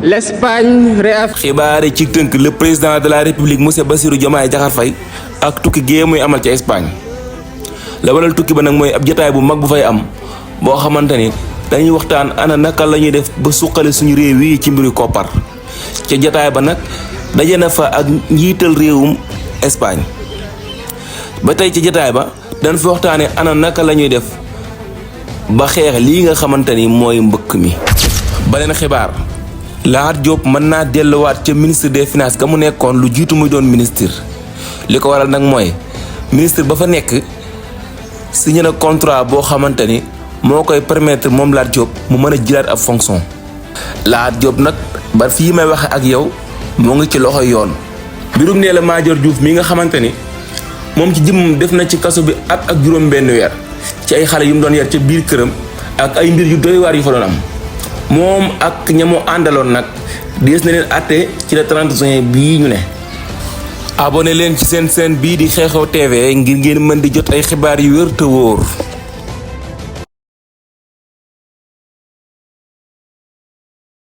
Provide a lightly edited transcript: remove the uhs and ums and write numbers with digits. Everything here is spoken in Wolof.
L'Espagne réaffirme. xibaar yi ci tënk le président de la république monsieur Bassirou Diomaye Diakhar Faye ak tukki gée muy amal ca Espagne la waral tukki ba nag mooy ab jotaay bu mag bu fay am boo xamante ni dañuy waxtaan ana naka la ñuy def ba suqale suñu réew yi ci mbiru koppar ca jotaay ba nag daje na fa ak njiital réewum Espagne ba tey ci jotaay ba dañ fi waxtaanee ana naka la ñuy def ba xeex lii nga xamante ni mooy mbëkk mi. beneen xibaar Lat Diop mën naa delluwaat ca ministre des finances ga mu nekkoon lu jiitu muy doon ministre li ko waral nag mooy ministre ba fa nekk signé na contrat boo xamante ni moo koy permettre moom Lat Diop mu mën a jëlaat ab fonction. Lat Diop nag ba fii may waxe ak yow moo ngi ci loxoy yoon. mbirum Ndella Madior Diouf mi nga xamante ni moom ci jëmmam def na ci kaso bi at ak juróom benn weer ci ay xale yu mu doon yar ca biir këram ak ay mbir yu doy waar yu fa doon am moom ak ñamu àndaloon nag dees na leen àtte ci le 30 juin bii ñu ne. abonné leen ci seen bii di Xew Xew TV ngir ngeen mën di jot ay xibaar yu wér te wóor.